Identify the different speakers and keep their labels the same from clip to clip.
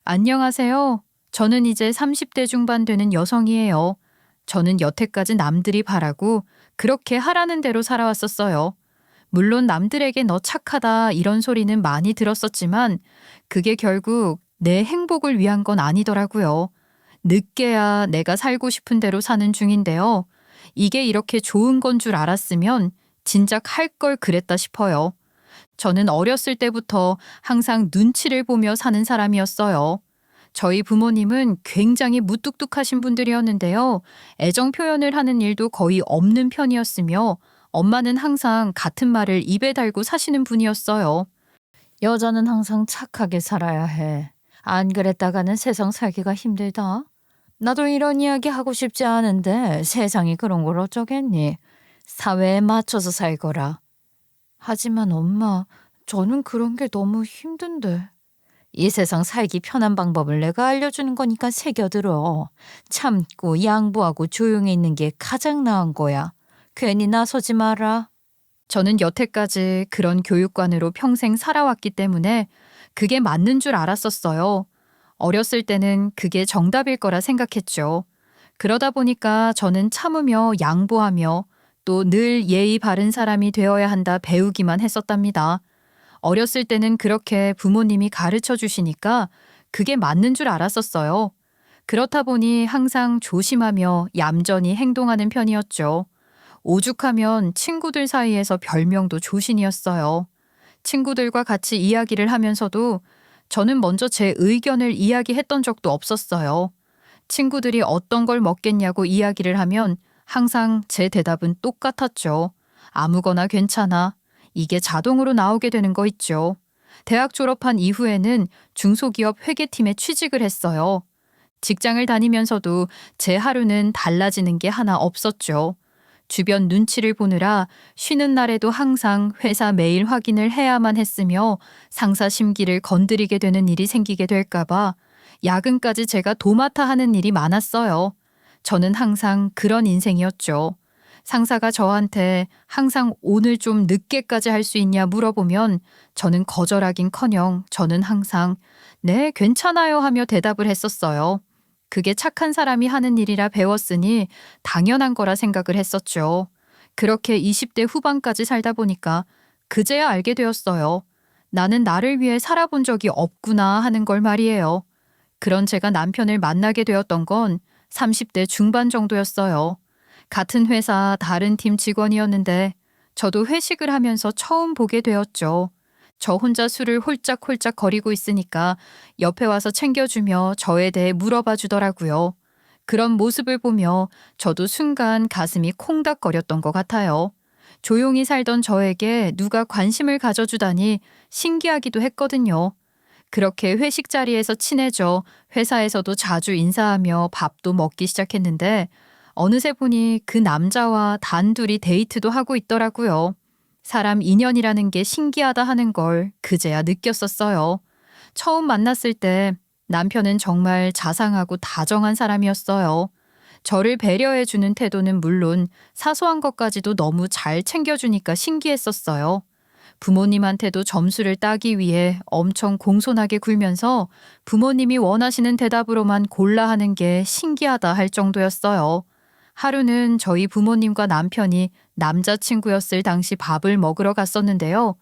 Speaker 1: 안녕하세요. 저는 이제 30대 중반 되는 여성이에요. 저는 여태까지 남들이 바라고 그렇게 하라는 대로 살아왔었어요. 물론 남들에게 너 착하다 이런 소리는 많이 들었었지만 그게 결국 내 행복을 위한 건 아니더라고요. 늦게야 내가 살고 싶은 대로 사는 중인데요. 이게 이렇게 좋은 건 줄 알았으면 진작 할 걸 그랬다 싶어요. 저는 어렸을 때부터 항상 눈치를 보며 사는 사람이었어요. 저희 부모님은 굉장히 무뚝뚝하신 분들이었는데요. 애정 표현을 하는 일도 거의 없는 편이었으며 엄마는 항상 같은 말을 입에 달고 사시는 분이었어요. 여자는 항상 착하게 살아야 해. 안 그랬다가는 세상 살기가 힘들다. 나도 이런 이야기 하고 싶지 않은데 세상이 그런 걸 어쩌겠니? 사회에 맞춰서 살거라. 하지만 엄마, 저는 그런 게 너무 힘든데. 이 세상 살기 편한 방법을 내가 알려주는 거니까 새겨들어. 참고 양보하고 조용히 있는 게 가장 나은 거야. 괜히 나서지 마라. 저는 여태까지 그런 교육관으로 평생 살아왔기 때문에 그게 맞는 줄 알았었어요. 어렸을 때는 그게 정답일 거라 생각했죠. 그러다 보니까 저는 참으며 양보하며 또 늘 예의 바른 사람이 되어야 한다 배우기만 했었답니다. 어렸을 때는 그렇게 부모님이 가르쳐 주시니까 그게 맞는 줄 알았었어요. 그렇다 보니 항상 조심하며 얌전히 행동하는 편이었죠. 오죽하면 친구들 사이에서 별명도 조신이었어요. 친구들과 같이 이야기를 하면서도 저는 먼저 제 의견을 이야기했던 적도 없었어요. 친구들이 어떤 걸 먹겠냐고 이야기를 하면 항상 제 대답은 똑같았죠. 아무거나 괜찮아. 이게 자동으로 나오게 되는 거 있죠. 대학 졸업한 이후에는 중소기업 회계팀에 취직을 했어요. 직장을 다니면서도 제 하루는 달라지는 게 하나 없었죠. 주변 눈치를 보느라 쉬는 날에도 항상 회사 메일 확인을 해야만 했으며 상사 심기를 건드리게 되는 일이 생기게 될까봐 야근까지 제가 도맡아 하는 일이 많았어요. 저는 항상 그런 인생이었죠. 상사가 저한테 항상 오늘 좀 늦게까지 할 수 있냐 물어보면 저는 거절하긴커녕 저는 항상 네, 괜찮아요 하며 대답을 했었어요. 그게 착한 사람이 하는 일이라 배웠으니 당연한 거라 생각을 했었죠. 그렇게 20대 후반까지 살다 보니까 그제야 알게 되었어요. 나는 나를 위해 살아본 적이 없구나 하는 걸 말이에요. 그런 제가 남편을 만나게 되었던 건 30대 중반 정도였어요. 같은 회사 다른 팀 직원이었는데 저도 회식을 하면서 처음 보게 되었죠. 저 혼자 술을 홀짝홀짝 거리고 있으니까 옆에 와서 챙겨주며 저에 대해 물어봐 주더라고요. 그런 모습을 보며 저도 순간 가슴이 콩닥거렸던 것 같아요. 조용히 살던 저에게 누가 관심을 가져주다니 신기하기도 했거든요. 그렇게 회식 자리에서 친해져 회사에서도 자주 인사하며 밥도 먹기 시작했는데 어느새 보니 그 남자와 단둘이 데이트도 하고 있더라고요. 사람 인연이라는 게 신기하다 하는 걸 그제야 느꼈었어요. 처음 만났을 때 남편은 정말 자상하고 다정한 사람이었어요. 저를 배려해주는 태도는 물론 사소한 것까지도 너무 잘 챙겨주니까 신기했었어요. 부모님한테도 점수를 따기 위해 엄청 공손하게 굴면서 부모님이 원하시는 대답으로만 골라 하는 게 신기하다 할 정도였어요. 하루는 저희 부모님과 남편이 남자친구였을 당시 밥을 먹으러 갔었는데요.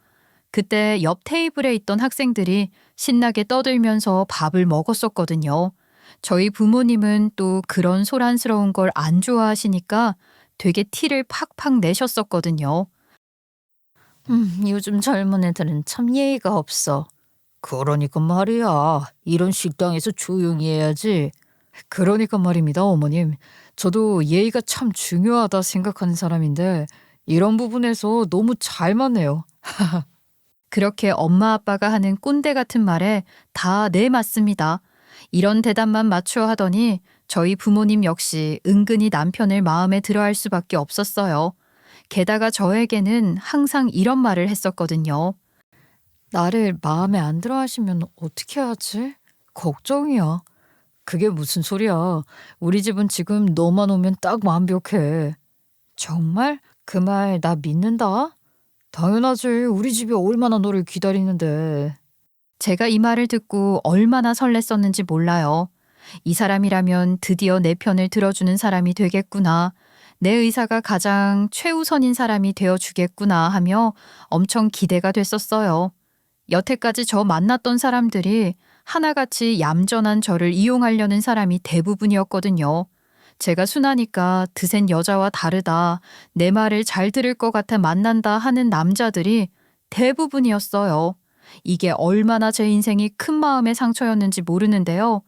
Speaker 1: 그때 옆 테이블에 있던 학생들이 신나게 떠들면서 밥을 먹었었거든요. 저희 부모님은 또 그런 소란스러운 걸 안 좋아하시니까 되게 티를 팍팍 내셨었거든요. 요즘 젊은 애들은 참 예의가 없어. 그러니까 말이야. 이런 식당에서 조용히 해야지. 그러니까 말입니다, 어머님. 저도 예의가 참 중요하다 생각하는 사람인데 이런 부분에서 너무 잘 맞네요. 그렇게 엄마 아빠가 하는 꼰대 같은 말에 다 네 맞습니다. 이런 대답만 맞춰 하더니 저희 부모님 역시 은근히 남편을 마음에 들어 할 수밖에 없었어요. 게다가 저에게는 항상 이런 말을 했었거든요. 나를 마음에 안 들어 하시면 어떻게 하지? 걱정이야. 그게 무슨 소리야. 우리 집은 지금 너만 오면 딱 완벽해. 정말? 그 말 나 믿는다? 당연하지. 우리 집이 얼마나 너를 기다리는데. 제가 이 말을 듣고 얼마나 설렜었는지 몰라요. 이 사람이라면 드디어 내 편을 들어주는 사람이 되겠구나. 내 의사가 가장 최우선인 사람이 되어주겠구나 하며 엄청 기대가 됐었어요. 여태까지 저 만났던 사람들이 하나같이 얌전한 저를 이용하려는 사람이 대부분이었거든요. 제가 순하니까 드센 여자와 다르다, 내 말을 잘 들을 것 같아 만난다 하는 남자들이 대부분이었어요. 이게 얼마나 제 인생이 큰 마음의 상처였는지 모르는데요.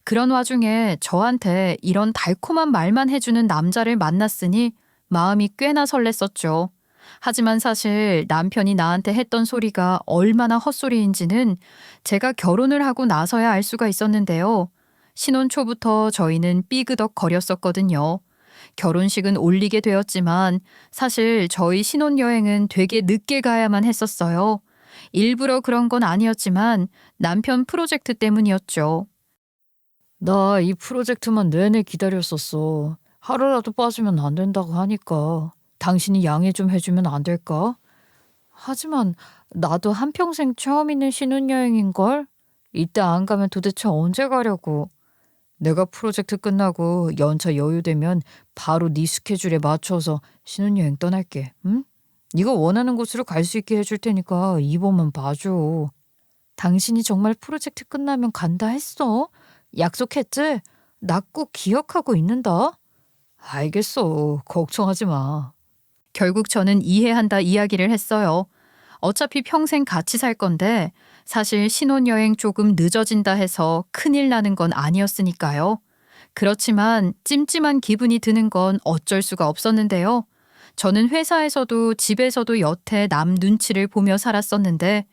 Speaker 1: 그런 와중에 저한테 이런 달콤한 말만 해주는 남자를 만났으니 마음이 꽤나 설렜었죠. 하지만 사실 남편이 나한테 했던 소리가 얼마나 헛소리인지는 제가 결혼을 하고 나서야 알 수가 있었는데요. 신혼 초부터 저희는 삐그덕 거렸었거든요. 결혼식은 올리게 되었지만 사실 저희 신혼여행은 되게 늦게 가야만 했었어요. 일부러 그런 건 아니었지만 남편 프로젝트 때문이었죠. 나 이 프로젝트만 내내 기다렸었어. 하루라도 빠지면 안 된다고 하니까 당신이 양해 좀 해주면 안 될까? 하지만 나도 한평생 처음 있는 신혼여행인걸? 이때 안 가면 도대체 언제 가려고. 내가 프로젝트 끝나고 연차 여유되면 바로 네 스케줄에 맞춰서 신혼여행 떠날게. 응? 네가 원하는 곳으로 갈 수 있게 해줄 테니까 이번만 봐줘. 당신이 정말 프로젝트 끝나면 간다 했어? 약속했지? 나 꼭 기억하고 있는다. 알겠어. 걱정하지 마. 결국 저는 이해한다 이야기를 했어요. 어차피 평생 같이 살 건데 사실 신혼여행 조금 늦어진다 해서 큰일 나는 건 아니었으니까요. 그렇지만 찜찜한 기분이 드는 건 어쩔 수가 없었는데요. 저는 회사에서도 집에서도 여태 남 눈치를 보며 살았었는데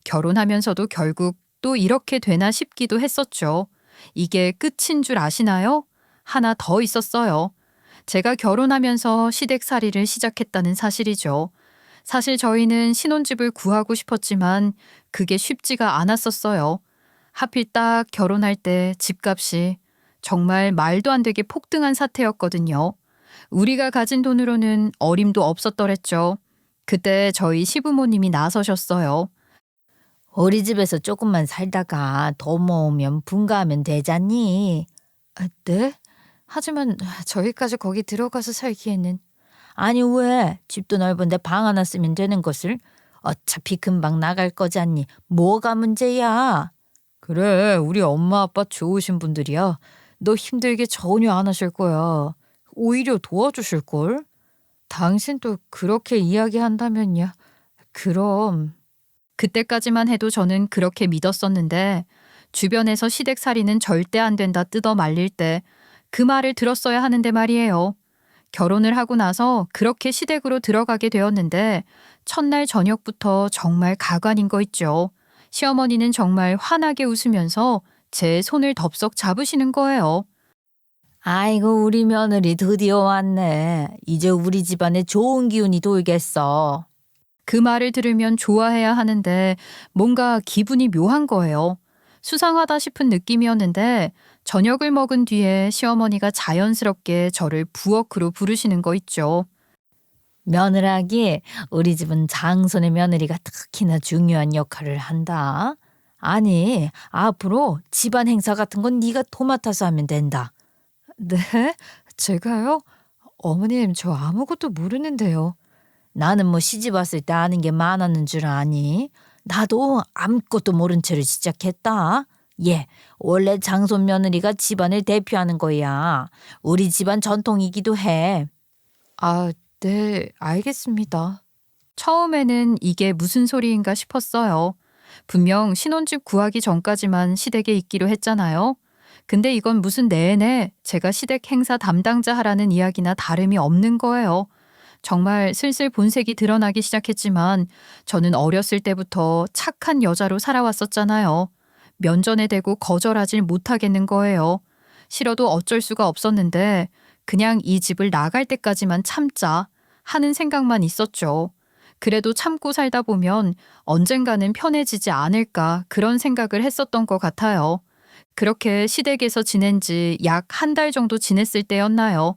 Speaker 1: 결혼하면서도 결국 또 이렇게 되나 싶기도 했었죠. 이게 끝인 줄 아시나요? 하나 더 있었어요. 제가 결혼하면서 시댁살이를 시작했다는 사실이죠. 사실 저희는 신혼집을 구하고 싶었지만 그게 쉽지가 않았었어요. 하필 딱 결혼할 때 집값이 정말 말도 안 되게 폭등한 사태였거든요. 우리가 가진 돈으로는 어림도 없었더랬죠. 그때 저희 시부모님이 나서셨어요.
Speaker 2: 우리 집에서 조금만 살다가 돈 모으면 분가하면 되잖니.
Speaker 1: 네? 하지만 저희까지 거기 들어가서 살기에는.
Speaker 2: 아니 왜? 집도 넓은데 방 하나 쓰면 되는 것을. 어차피 금방 나갈 거잖니. 뭐가 문제야?
Speaker 1: 그래, 우리 엄마 아빠 좋으신 분들이야. 너 힘들게 전혀 안 하실 거야. 오히려 도와주실걸? 당신도 그렇게 이야기한다면야. 그럼. 그때까지만 해도 저는 그렇게 믿었었는데 주변에서 시댁살이는 절대 안 된다 뜯어 말릴 때 그 말을 들었어야 하는데 말이에요. 결혼을 하고 나서 그렇게 시댁으로 들어가게 되었는데 첫날 저녁부터 정말 가관인 거 있죠. 시어머니는 정말 환하게 웃으면서 제 손을 덥석 잡으시는 거예요.
Speaker 2: 아이고 우리 며느리 드디어 왔네. 이제 우리 집안에 좋은 기운이 돌겠어.
Speaker 1: 그 말을 들으면 좋아해야 하는데 뭔가 기분이 묘한 거예요. 수상하다 싶은 느낌이었는데 저녁을 먹은 뒤에 시어머니가 자연스럽게 저를 부엌으로 부르시는 거 있죠.
Speaker 2: 며느라기 우리 집은 장손의 며느리가 특히나 중요한 역할을 한다. 아니 앞으로 집안 행사 같은 건 네가 도맡아서 하면 된다.
Speaker 1: 네? 제가요? 어머님, 저 아무것도 모르는데요.
Speaker 2: 나는 뭐 시집 왔을 때 아는 게 많았는 줄 아니? 나도 아무것도 모른 채로 시작했다. 예, 원래 장손 며느리가 집안을 대표하는 거야. 우리 집안 전통이기도 해.
Speaker 1: 아, 네, 알겠습니다. 처음에는 이게 무슨 소리인가 싶었어요. 분명 신혼집 구하기 전까지만 시댁에 있기로 했잖아요. 근데 이건 무슨 내내 제가 시댁 행사 담당자 하라는 이야기나 다름이 없는 거예요. 정말 슬슬 본색이 드러나기 시작했지만 저는 어렸을 때부터 착한 여자로 살아왔었잖아요. 면전에 대고 거절하질 못하겠는 거예요. 싫어도 어쩔 수가 없었는데 그냥 이 집을 나갈 때까지만 참자 하는 생각만 있었죠. 그래도 참고 살다 보면 언젠가는 편해지지 않을까 그런 생각을 했었던 것 같아요. 그렇게 시댁에서 지낸 지 약 한 달 정도 지냈을 때였나요.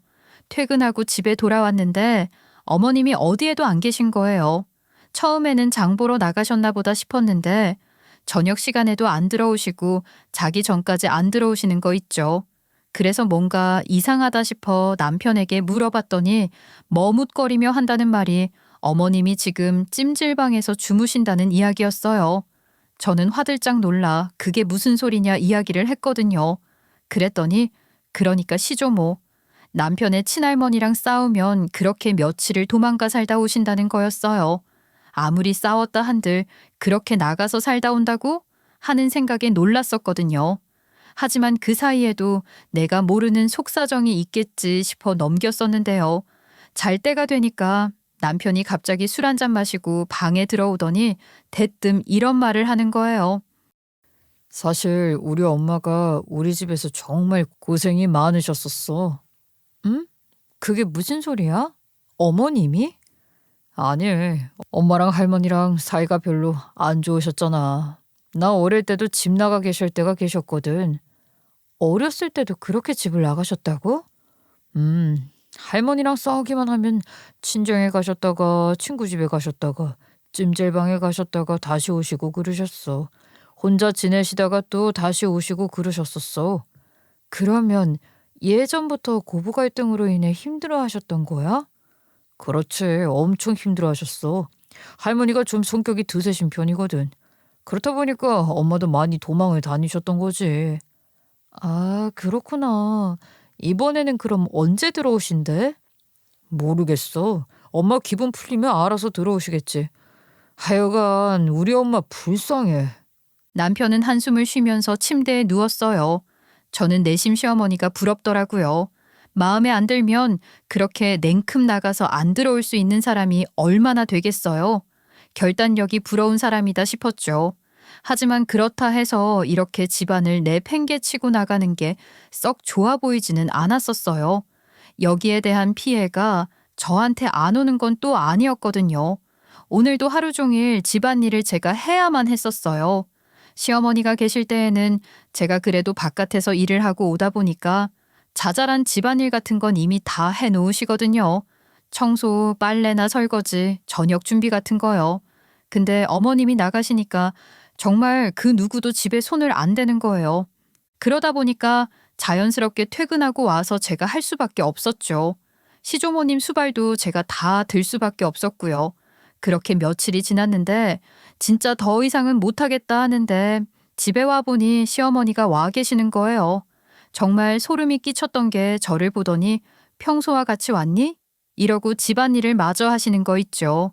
Speaker 1: 퇴근하고 집에 돌아왔는데 어머님이 어디에도 안 계신 거예요. 처음에는 장 보러 나가셨나 보다 싶었는데 저녁 시간에도 안 들어오시고 자기 전까지 안 들어오시는 거 있죠. 그래서 뭔가 이상하다 싶어 남편에게 물어봤더니 머뭇거리며 한다는 말이 어머님이 지금 찜질방에서 주무신다는 이야기였어요. 저는 화들짝 놀라 그게 무슨 소리냐 이야기를 했거든요. 그랬더니 그러니까 시조모. 남편의 친할머니랑 싸우면 그렇게 며칠을 도망가 살다 오신다는 거였어요. 아무리 싸웠다 한들 그렇게 나가서 살다 온다고? 하는 생각에 놀랐었거든요. 하지만 그 사이에도 내가 모르는 속사정이 있겠지 싶어 넘겼었는데요. 잘 때가 되니까 남편이 갑자기 술 한잔 마시고 방에 들어오더니 대뜸 이런 말을 하는 거예요.
Speaker 2: 사실 우리 엄마가 우리 집에서 정말 고생이 많으셨었어. 응? 그게 무슨 소리야? 어머님이? 아니, 엄마랑 할머니랑 사이가 별로 안 좋으셨잖아. 나 어릴 때도 집 나가 계실 때가 계셨거든. 어렸을 때도 그렇게 집을 나가셨다고? 할머니랑 싸우기만 하면 친정에 가셨다가 친구 집에 가셨다가 찜질방에 가셨다가 다시 오시고 그러셨어. 혼자 지내시다가 또 다시 오시고 그러셨었어. 그러면 예전부터 고부 갈등으로 인해 힘들어 하셨던 거야? 그렇지. 엄청 힘들어 하셨어. 할머니가 좀 성격이 드세신 편이거든. 그렇다 보니까 엄마도 많이 도망을 다니셨던 거지. 아, 그렇구나. 이번에는 그럼 언제 들어오신대? 모르겠어. 엄마 기분 풀리면 알아서 들어오시겠지. 하여간 우리 엄마 불쌍해.
Speaker 1: 남편은 한숨을 쉬면서 침대에 누웠어요. 저는 내심 시어머니가 부럽더라고요. 마음에 안 들면 그렇게 냉큼 나가서 안 들어올 수 있는 사람이 얼마나 되겠어요. 결단력이 부러운 사람이다 싶었죠. 하지만 그렇다 해서 이렇게 집안을 내팽개치고 나가는 게 썩 좋아 보이지는 않았었어요. 여기에 대한 피해가 저한테 안 오는 건 또 아니었거든요. 오늘도 하루 종일 집안일을 제가 해야만 했었어요. 시어머니가 계실 때에는 제가 그래도 바깥에서 일을 하고 오다 보니까 자잘한 집안일 같은 건 이미 다 해놓으시거든요. 청소, 빨래나 설거지, 저녁 준비 같은 거요. 근데 어머님이 나가시니까 정말 그 누구도 집에 손을 안 대는 거예요. 그러다 보니까 자연스럽게 퇴근하고 와서 제가 할 수밖에 없었죠. 시조모님 수발도 제가 다 들 수밖에 없었고요. 그렇게 며칠이 지났는데 진짜 더 이상은 못하겠다 하는데 집에 와보니 시어머니가 와 계시는 거예요. 정말 소름이 끼쳤던 게 저를 보더니 평소와 같이 왔니? 이러고 집안일을 마저 하시는 거 있죠.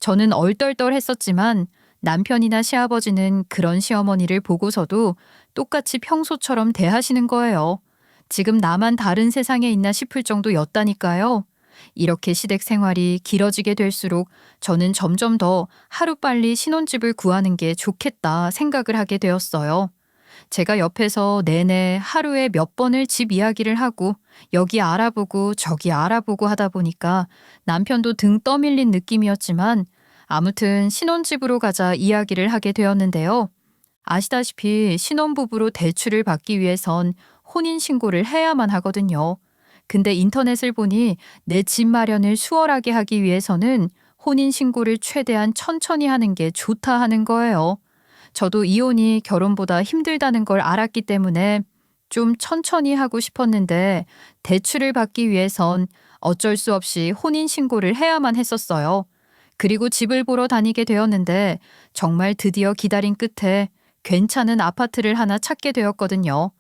Speaker 1: 저는 얼떨떨했었지만 남편이나 시아버지는 그런 시어머니를 보고서도 똑같이 평소처럼 대하시는 거예요. 지금 나만 다른 세상에 있나 싶을 정도였다니까요. 이렇게 시댁 생활이 길어지게 될수록 저는 점점 더 하루빨리 신혼집을 구하는 게 좋겠다 생각을 하게 되었어요. 제가 옆에서 내내 하루에 몇 번을 집 이야기를 하고 여기 알아보고 저기 알아보고 하다 보니까 남편도 등 떠밀린 느낌이었지만 아무튼 신혼집으로 가자 이야기를 하게 되었는데요. 아시다시피 신혼부부로 대출을 받기 위해선 혼인신고를 해야만 하거든요. 근데 인터넷을 보니 내 집 마련을 수월하게 하기 위해서는 혼인신고를 최대한 천천히 하는 게 좋다 하는 거예요. 저도 이혼이 결혼보다 힘들다는 걸 알았기 때문에 좀 천천히 하고 싶었는데 대출을 받기 위해선 어쩔 수 없이 혼인신고를 해야만 했었어요. 그리고 집을 보러 다니게 되었는데 정말 드디어 기다린 끝에 괜찮은 아파트를 하나 찾게 되었거든요.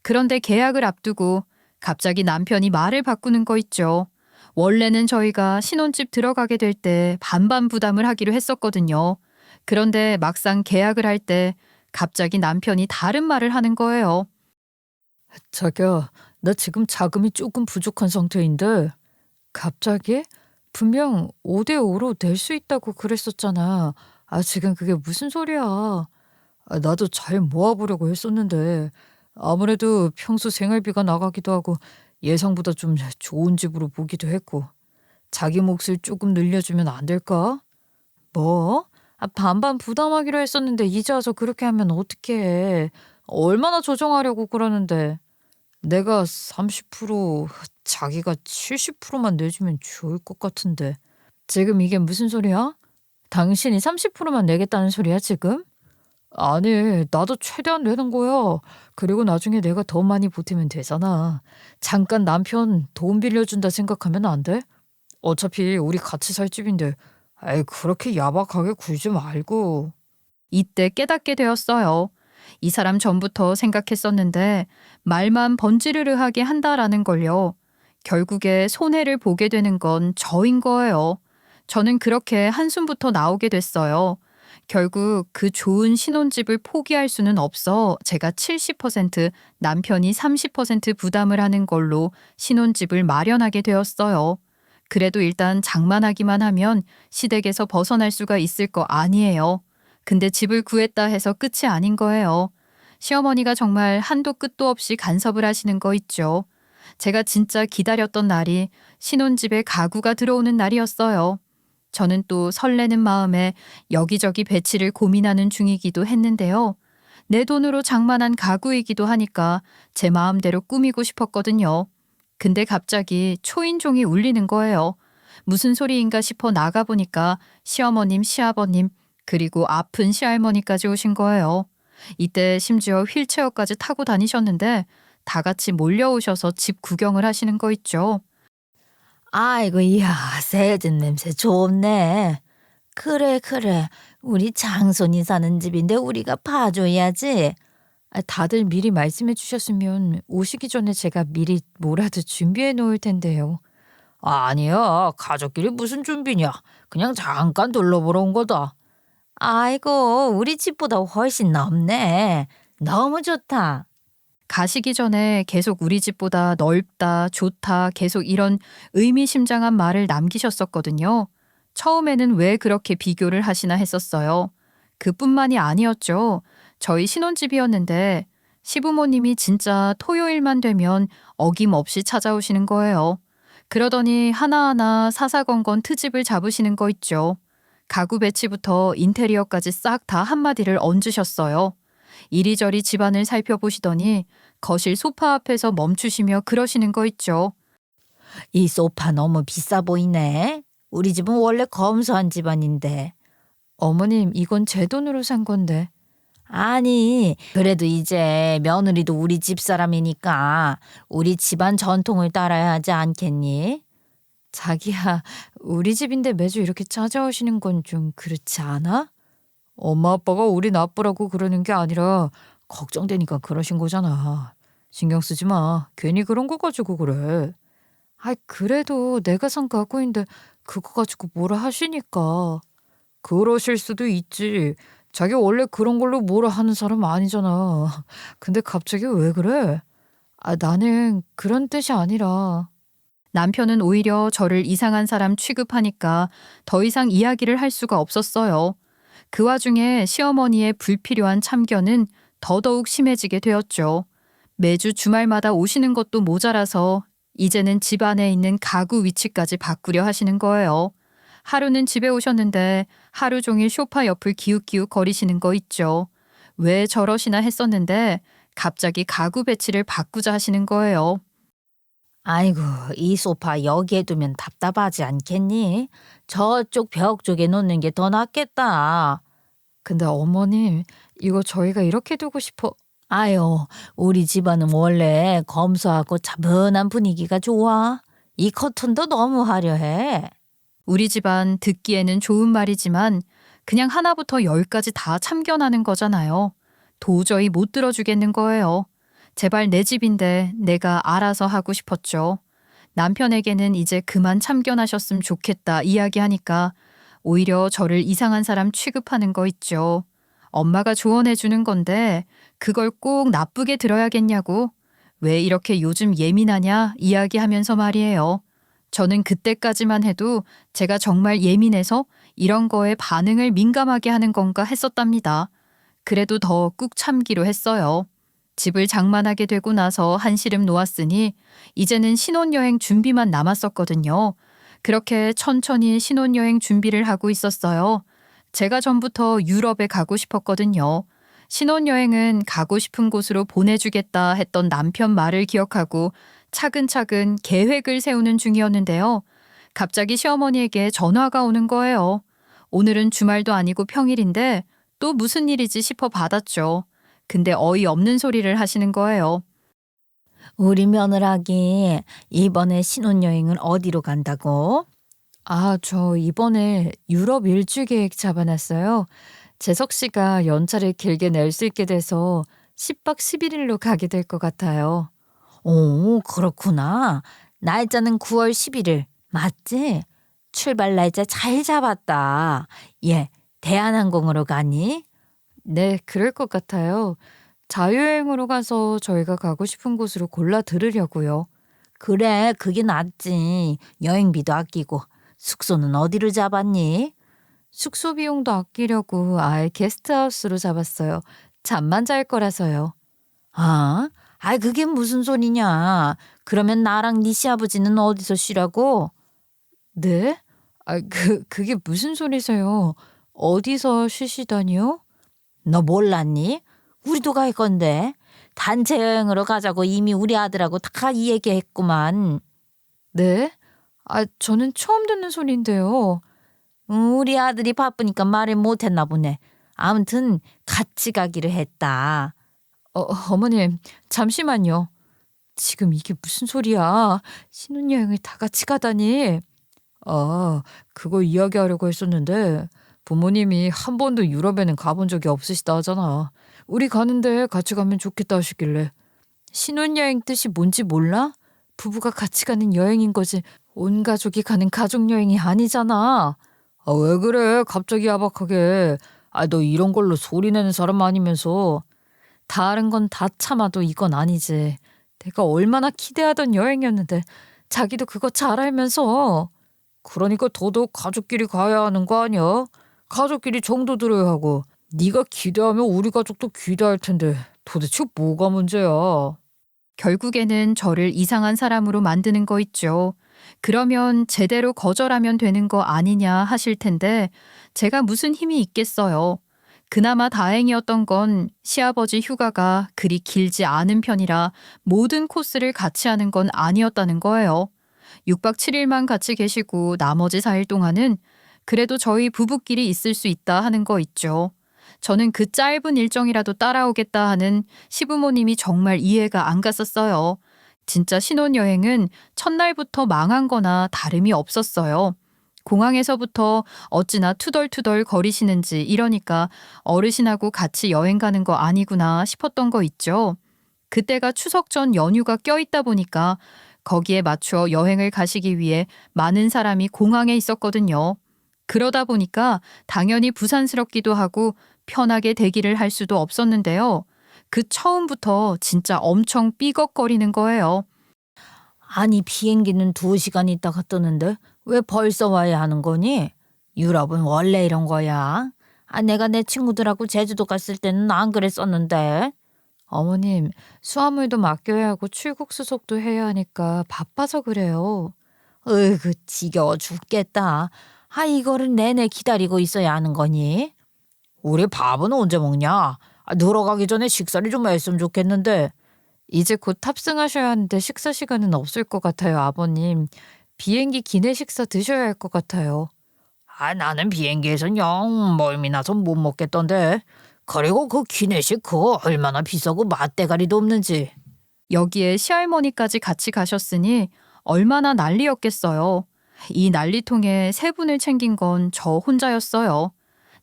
Speaker 1: 그런데 계약을 앞두고 갑자기 남편이 말을 바꾸는 거 있죠. 원래는 저희가 신혼집 들어가게 될 때 반반 부담을 하기로 했었거든요. 그런데 막상 계약을 할 때 갑자기 남편이 다른 말을 하는 거예요.
Speaker 2: 자기야, 나 지금 자금이 조금 부족한 상태인데 갑자기? 분명 5대5로 낼 수 있다고 그랬었잖아. 아, 지금 그게 무슨 소리야. 나도 잘 모아보려고 했었는데 아무래도 평소 생활비가 나가기도 하고 예상보다 좀 좋은 집으로 보기도 했고 자기 몫을 조금 늘려주면 안 될까? 뭐? 반반 부담하기로 했었는데 이제 와서 그렇게 하면 어떡해. 얼마나 조정하려고 그러는데. 내가 30%, 자기가 70%만 내주면 좋을 것 같은데. 지금 이게 무슨 소리야? 당신이 30%만 내겠다는 소리야, 지금?
Speaker 1: 아니, 나도 최대한 내는 거야. 그리고 나중에 내가 더 많이 보태면 되잖아. 잠깐 남편 돈 빌려준다 생각하면 안 돼? 어차피 우리 같이 살 집인데, 에이, 그렇게 야박하게 굴지 말고. 이때 깨닫게 되었어요. 이 사람 전부터 생각했었는데 말만 번지르르하게 한다라는 걸요. 결국에 손해를 보게 되는 건 저인 거예요. 저는 그렇게 한숨부터 나오게 됐어요. 결국 그 좋은 신혼집을 포기할 수는 없어 제가 70%, 남편이 30% 부담을 하는 걸로 신혼집을 마련하게 되었어요. 그래도 일단 장만하기만 하면 시댁에서 벗어날 수가 있을 거 아니에요. 근데 집을 구했다 해서 끝이 아닌 거예요. 시어머니가 정말 한도 끝도 없이 간섭을 하시는 거 있죠. 제가 진짜 기다렸던 날이 신혼집에 가구가 들어오는 날이었어요. 저는 또 설레는 마음에 여기저기 배치를 고민하는 중이기도 했는데요. 내 돈으로 장만한 가구이기도 하니까 제 마음대로 꾸미고 싶었거든요. 근데 갑자기 초인종이 울리는 거예요. 무슨 소리인가 싶어 나가보니까 시어머님, 시아버님, 그리고 아픈 시할머니까지 오신 거예요. 이때 심지어 휠체어까지 타고 다니셨는데 다 같이 몰려오셔서 집 구경을 하시는 거 있죠.
Speaker 2: 아이고, 이야, 새진 냄새 좋네. 그래, 그래. 우리 장손이 사는 집인데 우리가 봐줘야지.
Speaker 1: 다들 미리 말씀해 주셨으면 오시기 전에 제가 미리 뭐라도 준비해 놓을 텐데요.
Speaker 2: 아니야, 가족끼리 무슨 준비냐. 그냥 잠깐 둘러보러 온 거다. 아이고, 우리 집보다 훨씬 넓네. 너무 좋다.
Speaker 1: 가시기 전에 계속 우리 집보다 넓다, 좋다, 계속 이런 의미심장한 말을 남기셨었거든요. 처음에는 왜 그렇게 비교를 하시나 했었어요. 그뿐만이 아니었죠. 저희 신혼집이었는데 시부모님이 진짜 토요일만 되면 어김없이 찾아오시는 거예요. 그러더니 하나하나 사사건건 트집을 잡으시는 거 있죠. 가구 배치부터 인테리어까지 싹 다 한마디를 얹으셨어요. 이리저리 집안을 살펴보시더니 거실 소파 앞에서 멈추시며 그러시는 거 있죠.
Speaker 2: 이 소파 너무 비싸 보이네. 우리 집은 원래 검소한 집안인데.
Speaker 1: 어머님, 이건 제 돈으로 산 건데.
Speaker 2: 아니, 그래도 이제 며느리도 우리 집 사람이니까 우리 집안 전통을 따라야 하지 않겠니?
Speaker 1: 자기야, 우리 집인데 매주 이렇게 찾아오시는 건 좀 그렇지 않아? 엄마 아빠가 우리 나쁘라고 그러는 게 아니라 걱정되니까 그러신 거잖아. 신경 쓰지 마. 괜히 그런 거 가지고 그래. 그래도 내가 산 가구인데 그거 가지고 뭐라 하시니까. 그러실 수도 있지. 자기 원래 그런 걸로 뭐라 하는 사람 아니잖아. 근데 갑자기 왜 그래? 나는 그런 뜻이 아니라. 남편은 오히려 저를 이상한 사람 취급하니까 더 이상 이야기를 할 수가 없었어요. 그 와중에 시어머니의 불필요한 참견은 더더욱 심해지게 되었죠. 매주 주말마다 오시는 것도 모자라서 이제는 집 안에 있는 가구 위치까지 바꾸려 하시는 거예요. 하루는 집에 오셨는데 하루 종일 소파 옆을 기웃기웃 거리시는 거 있죠. 왜 저러시나 했었는데 갑자기 가구 배치를 바꾸자 하시는 거예요.
Speaker 2: 아이고, 이 소파 여기에 두면 답답하지 않겠니? 저쪽 벽 쪽에 놓는 게 더 낫겠다.
Speaker 1: 근데 어머님, 이거 저희가 이렇게 두고 싶어.
Speaker 2: 아유, 우리 집안은 원래 검소하고 차분한 분위기가 좋아. 이 커튼도 너무 화려해.
Speaker 1: 우리 집안 듣기에는 좋은 말이지만 그냥 하나부터 열까지 다 참견하는 거잖아요. 도저히 못 들어주겠는 거예요. 제발 내 집인데 내가 알아서 하고 싶었죠. 남편에게는 이제 그만 참견하셨으면 좋겠다 이야기하니까 오히려 저를 이상한 사람 취급하는 거 있죠. 엄마가 조언해 주는 건데 그걸 꼭 나쁘게 들어야겠냐고. 왜 이렇게 요즘 예민하냐 이야기하면서 말이에요. 저는 그때까지만 해도 제가 정말 예민해서 이런 거에 반응을 민감하게 하는 건가 했었답니다. 그래도 더 꾹 참기로 했어요. 집을 장만하게 되고 나서 한시름 놓았으니 이제는 신혼여행 준비만 남았었거든요. 그렇게 천천히 신혼여행 준비를 하고 있었어요. 제가 전부터 유럽에 가고 싶었거든요. 신혼여행은 가고 싶은 곳으로 보내주겠다 했던 남편 말을 기억하고 차근차근 계획을 세우는 중이었는데요. 갑자기 시어머니에게 전화가 오는 거예요. 오늘은 주말도 아니고 평일인데 또 무슨 일이지 싶어 받았죠. 근데 어이없는 소리를 하시는 거예요.
Speaker 2: 우리 며느라기 이번에 신혼여행은 어디로 간다고?
Speaker 1: 아, 저 이번에 유럽 일주 계획 잡아놨어요. 재석 씨가 연차를 길게 낼 수 있게 돼서 10박 11일로 가게 될 것 같아요.
Speaker 2: 오, 그렇구나. 날짜는 9월 11일. 맞지? 출발 날짜 잘 잡았다. 예, 대한항공으로 가니?
Speaker 1: 네, 그럴 것 같아요. 자유여행으로 가서 저희가 가고 싶은 곳으로 골라 들으려고요.
Speaker 2: 그래, 그게 낫지. 여행비도 아끼고. 숙소는 어디로 잡았니?
Speaker 1: 숙소 비용도 아끼려고 아예 게스트하우스로 잡았어요. 잠만 잘 거라서요.
Speaker 2: 아, 아이 그게 무슨 소리냐. 그러면 나랑 네 시아버지는 어디서 쉬라고?
Speaker 1: 네? 아, 그게 무슨 소리세요? 어디서 쉬시다니요?
Speaker 2: 너 몰랐니? 우리도 갈 건데. 단체 여행으로 가자고 이미 우리 아들하고 다 이 얘기했구만.
Speaker 1: 네? 아, 저는 처음 듣는 소리인데요.
Speaker 2: 우리 아들이 바쁘니까 말을 못했나 보네. 아무튼 같이 가기로 했다.
Speaker 1: 어머님, 잠시만요. 지금 이게 무슨 소리야? 신혼여행을 다 같이 가다니. 아, 그거 이야기하려고 했었는데 부모님이 한 번도 유럽에는 가본 적이 없으시다 하잖아. 우리 가는데 같이 가면 좋겠다 하시길래. 신혼여행 뜻이 뭔지 몰라? 부부가 같이 가는 여행인 거지. 온 가족이 가는 가족여행이 아니잖아. 아, 왜 그래? 갑자기 야박하게. 아, 너 이런 걸로 소리 내는 사람 아니면서. 다른 건 다 참아도 이건 아니지. 내가 얼마나 기대하던 여행이었는데 자기도 그거 잘 알면서. 그러니까 더더욱 가족끼리 가야 하는 거 아니야? 가족끼리 정도 들어야 하고. 네가 기대하면 우리 가족도 기대할 텐데 도대체 뭐가 문제야? 결국에는 저를 이상한 사람으로 만드는 거 있죠. 그러면 제대로 거절하면 되는 거 아니냐 하실 텐데 제가 무슨 힘이 있겠어요. 그나마 다행이었던 건 시아버지 휴가가 그리 길지 않은 편이라 모든 코스를 같이 하는 건 아니었다는 거예요. 6박 7일만 같이 계시고 나머지 4일 동안은 그래도 저희 부부끼리 있을 수 있다 하는 거 있죠. 저는 그 짧은 일정이라도 따라오겠다 하는 시부모님이 정말 이해가 안 갔었어요. 진짜 신혼여행은 첫날부터 망한 거나 다름이 없었어요. 공항에서부터 어찌나 투덜투덜 거리시는지 이러니까 어르신하고 같이 여행 가는 거 아니구나 싶었던 거 있죠. 그때가 추석 전 연휴가 껴있다 보니까 거기에 맞추어 여행을 가시기 위해 많은 사람이 공항에 있었거든요. 그러다 보니까 당연히 부산스럽기도 하고 편하게 대기를 할 수도 없었는데요. 그 처음부터 진짜 엄청 삐걱거리는 거예요.
Speaker 2: 아니 비행기는 2시간 있다가 뜨는데 왜 벌써 와야 하는 거니? 유럽은 원래 이런 거야. 아, 내가 내 친구들하고 제주도 갔을 때는 안 그랬었는데.
Speaker 1: 어머님, 수화물도 맡겨야 하고 출국 수속도 해야 하니까 바빠서 그래요.
Speaker 2: 으이그 지겨워 죽겠다. 아, 이거를 내내 기다리고 있어야 하는 거니? 우리 밥은 언제 먹냐? 아, 들어가기 전에 식사를 좀 했으면 좋겠는데.
Speaker 1: 이제 곧 탑승하셔야 하는데 식사 시간은 없을 것 같아요, 아버님. 비행기 기내 식사 드셔야 할 것 같아요.
Speaker 2: 아, 나는 비행기에서 영 멀미 나서 못 먹겠던데. 그리고 그 기내식 그거 얼마나 비싸고 맛대가리도 없는지.
Speaker 1: 여기에 시할머니까지 같이 가셨으니 얼마나 난리였겠어요. 이 난리통에 3분을 챙긴 건 저 혼자였어요.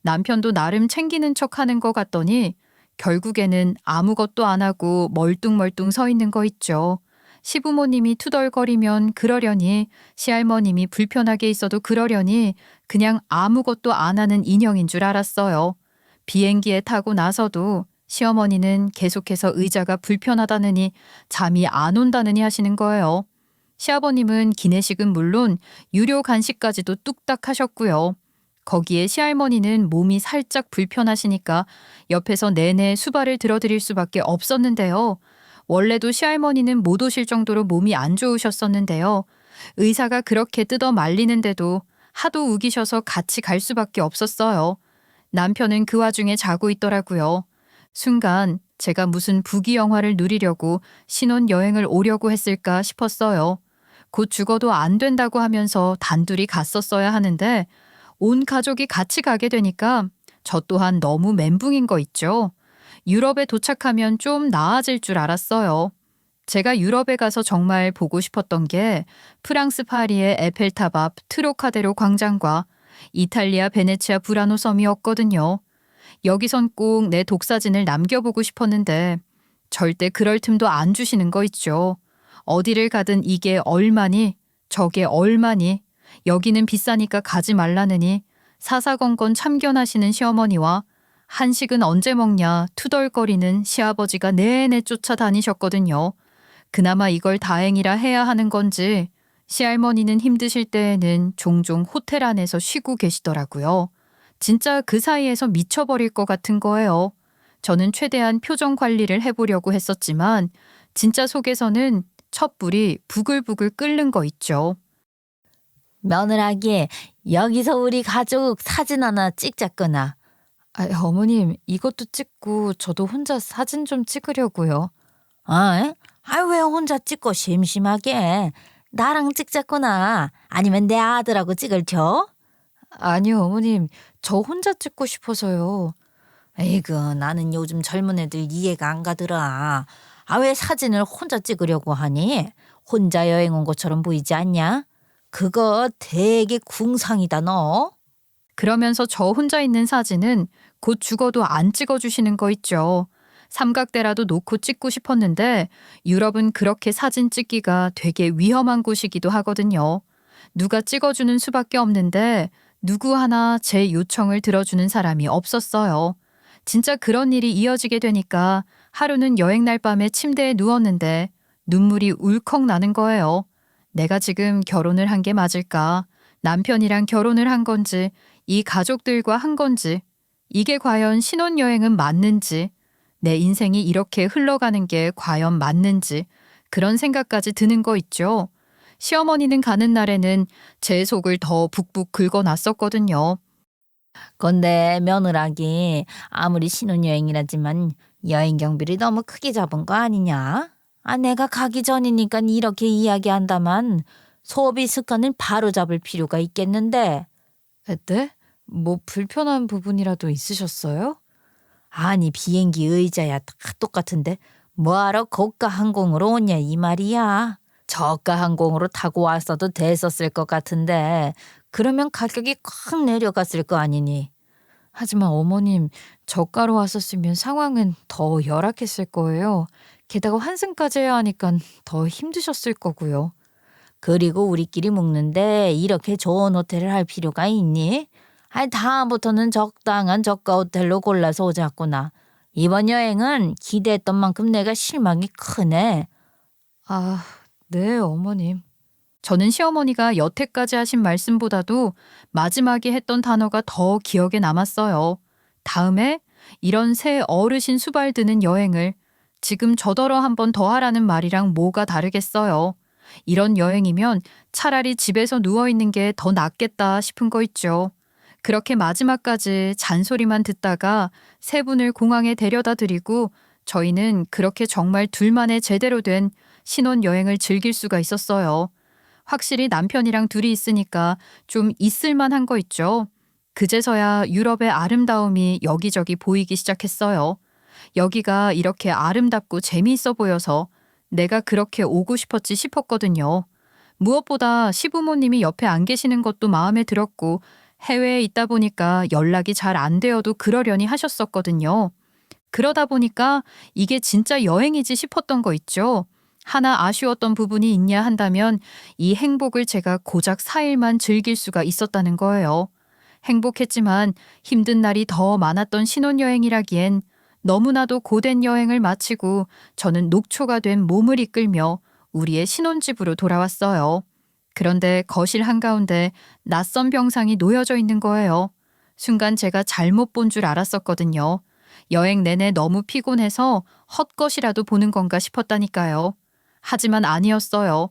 Speaker 1: 남편도 나름 챙기는 척 하는 것 같더니 결국에는 아무것도 안 하고 멀뚱멀뚱 서 있는 거 있죠. 시부모님이 투덜거리면 그러려니, 시할머님이 불편하게 있어도 그러려니 그냥 아무것도 안 하는 인형인 줄 알았어요. 비행기에 타고 나서도 시어머니는 계속해서 의자가 불편하다느니 잠이 안 온다느니 하시는 거예요. 시아버님은 기내식은 물론 유료 간식까지도 뚝딱 하셨고요. 거기에 시할머니는 몸이 살짝 불편하시니까 옆에서 내내 수발을 들어드릴 수밖에 없었는데요. 원래도 시할머니는 못 오실 정도로 몸이 안 좋으셨었는데요. 의사가 그렇게 뜯어 말리는데도 하도 우기셔서 같이 갈 수밖에 없었어요. 남편은 그 와중에 자고 있더라고요. 순간 제가 무슨 부귀 영화를 누리려고 신혼여행을 오려고 했을까 싶었어요. 곧 죽어도 안 된다고 하면서 단둘이 갔었어야 하는데 온 가족이 같이 가게 되니까 저 또한 너무 멘붕인 거 있죠. 유럽에 도착하면 좀 나아질 줄 알았어요. 제가 유럽에 가서 정말 보고 싶었던 게 프랑스 파리의 에펠탑 앞 트로카데로 광장과 이탈리아 베네치아 브라노 섬이었거든요. 여기선 꼭 내 독사진을 남겨보고 싶었는데 절대 그럴 틈도 안 주시는 거 있죠. 어디를 가든 이게 얼마니, 저게 얼마니, 여기는 비싸니까 가지 말라느니 사사건건 참견하시는 시어머니와 한식은 언제 먹냐 투덜거리는 시아버지가 내내 쫓아다니셨거든요. 그나마 이걸 다행이라 해야 하는 건지 시할머니는 힘드실 때에는 종종 호텔 안에서 쉬고 계시더라고요. 진짜 그 사이에서 미쳐버릴 것 같은 거예요. 저는 최대한 표정 관리를 해보려고 했었지만 진짜 속에서는 촛불이 부글부글 끓는 거 있죠.
Speaker 2: 며느라기, 여기서 우리 가족 사진 하나 찍자꾸나.
Speaker 1: 어머님, 이것도 찍고 저도 혼자 사진 좀 찍으려고요.
Speaker 2: 왜 혼자 찍고 심심하게. 나랑 찍자꾸나. 아니면 내 아들하고 찍을 쳐?
Speaker 1: 아니요, 어머님. 저 혼자 찍고 싶어서요.
Speaker 2: 에이그, 나는 요즘 젊은 애들 이해가 안 가더라. 왜 사진을 혼자 찍으려고 하니? 혼자 여행 온 것처럼 보이지 않냐? 그거 되게 궁상이다 너.
Speaker 1: 그러면서 저 혼자 있는 사진은 곧 죽어도 안 찍어주시는 거 있죠. 삼각대라도 놓고 찍고 싶었는데 유럽은 그렇게 사진 찍기가 되게 위험한 곳이기도 하거든요. 누가 찍어주는 수밖에 없는데 누구 하나 제 요청을 들어주는 사람이 없었어요. 진짜 그런 일이 이어지게 되니까 하루는 여행 날 밤에 침대에 누웠는데 눈물이 울컥 나는 거예요. 내가 지금 결혼을 한 게 맞을까? 남편이랑 결혼을 한 건지, 이 가족들과 한 건지, 이게 과연 신혼여행은 맞는지, 내 인생이 이렇게 흘러가는 게 과연 맞는지, 그런 생각까지 드는 거 있죠. 시어머니는 가는 날에는 제 속을 더 북북 긁어놨었거든요.
Speaker 2: 건데 며느라기, 아무리 신혼여행이라지만 여행 경비를 너무 크게 잡은 거 아니냐? 내가 가기 전이니까 이렇게 이야기한다만 소비 습관을 바로 잡을 필요가 있겠는데.
Speaker 1: 네? 뭐 불편한 부분이라도 있으셨어요?
Speaker 2: 아니, 비행기 의자야 다 똑같은데 뭐하러 고가 항공으로 오냐 이 말이야. 저가 항공으로 타고 왔어도 됐었을 것 같은데 그러면 가격이 확 내려갔을 거 아니니.
Speaker 1: 하지만 어머님, 저가로 왔었으면 상황은 더 열악했을 거예요. 게다가 환승까지 해야 하니까 더 힘드셨을 거고요.
Speaker 2: 그리고 우리끼리 묵는데 이렇게 좋은 호텔을 할 필요가 있니? 다음부터는 적당한 저가 호텔로 골라서 오자꾸나. 이번 여행은 기대했던 만큼 내가 실망이 크네.
Speaker 1: 네, 어머님. 저는 시어머니가 여태까지 하신 말씀보다도 마지막에 했던 단어가 더 기억에 남았어요. 다음에 이런 새 어르신 수발 드는 여행을 지금 저더러 한 번 더 하라는 말이랑 뭐가 다르겠어요. 이런 여행이면 차라리 집에서 누워있는 게 더 낫겠다 싶은 거 있죠. 그렇게 마지막까지 잔소리만 듣다가 세 분을 공항에 데려다 드리고 저희는 그렇게 정말 둘만의 제대로 된 신혼여행을 즐길 수가 있었어요. 확실히 남편이랑 둘이 있으니까 좀 있을만한 거 있죠. 그제서야 유럽의 아름다움이 여기저기 보이기 시작했어요. 여기가 이렇게 아름답고 재미있어 보여서 내가 그렇게 오고 싶었지 싶었거든요. 무엇보다 시부모님이 옆에 안 계시는 것도 마음에 들었고 해외에 있다 보니까 연락이 잘 안 되어도 그러려니 하셨었거든요. 그러다 보니까 이게 진짜 여행이지 싶었던 거 있죠. 하나 아쉬웠던 부분이 있냐 한다면 이 행복을 제가 고작 4일만 즐길 수가 있었다는 거예요. 행복했지만 힘든 날이 더 많았던 신혼여행이라기엔 너무나도 고된 여행을 마치고 저는 녹초가 된 몸을 이끌며 우리의 신혼집으로 돌아왔어요. 그런데 거실 한가운데 낯선 병상이 놓여져 있는 거예요. 순간 제가 잘못 본 줄 알았었거든요. 여행 내내 너무 피곤해서 헛것이라도 보는 건가 싶었다니까요. 하지만 아니었어요.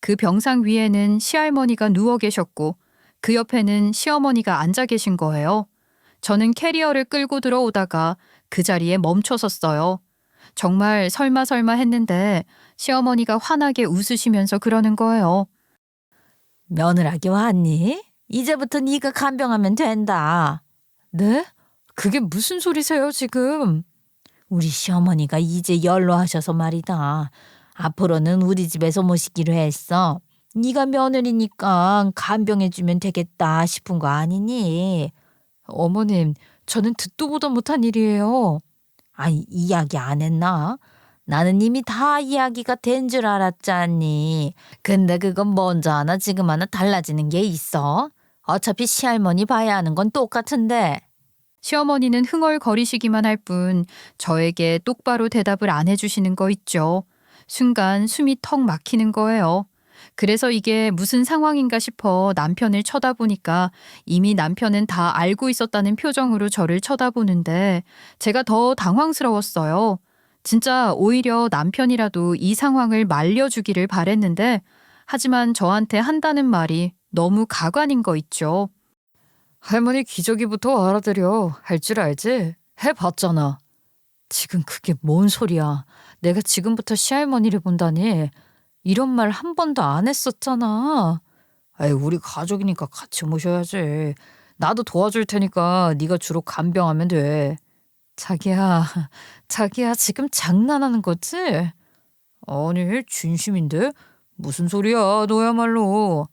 Speaker 1: 그 병상 위에는 시할머니가 누워 계셨고 그 옆에는 시어머니가 앉아 계신 거예요. 저는 캐리어를 끌고 들어오다가 그 자리에 멈춰 섰어요. 정말 설마 했는데 시어머니가 환하게 웃으시면서 그러는 거예요.
Speaker 2: 며느라기 왔니? 이제부터 네가 간병하면 된다.
Speaker 1: 네? 그게 무슨 소리세요, 지금?
Speaker 2: 우리 시어머니가 이제 연로하셔서 말이다. 앞으로는 우리 집에서 모시기로 했어. 네가 며느리니까 간병해주면 되겠다 싶은 거 아니니?
Speaker 1: 어머님, 저는 듣도 보도 못한 일이에요.
Speaker 2: 아니, 이야기 안 했나? 나는 이미 다 이야기가 된 줄 알았잖니. 근데 그건 먼저 하나 지금 하나 달라지는 게 있어. 어차피 시할머니 봐야 하는 건 똑같은데.
Speaker 1: 시어머니는 흥얼거리시기만 할 뿐 저에게 똑바로 대답을 안 해주시는 거 있죠. 순간 숨이 턱 막히는 거예요. 그래서 이게 무슨 상황인가 싶어 남편을 쳐다보니까 이미 남편은 다 알고 있었다는 표정으로 저를 쳐다보는데 제가 더 당황스러웠어요. 진짜 오히려 남편이라도 이 상황을 말려주기를 바랬는데 하지만 저한테 한다는 말이 너무 가관인 거 있죠. 할머니 기저귀부터 알아들여. 할 줄 알지? 해봤잖아. 지금 그게 뭔 소리야. 내가 지금부터 시할머니를 본다니. 이런 말 한 번도 안 했었잖아. 아이, 우리 가족이니까 같이 모셔야지. 나도 도와줄 테니까 네가 주로 간병하면 돼. 자기야, 자기야 지금 장난하는 거지? 아니, 진심인데? 무슨 소리야, 너야말로.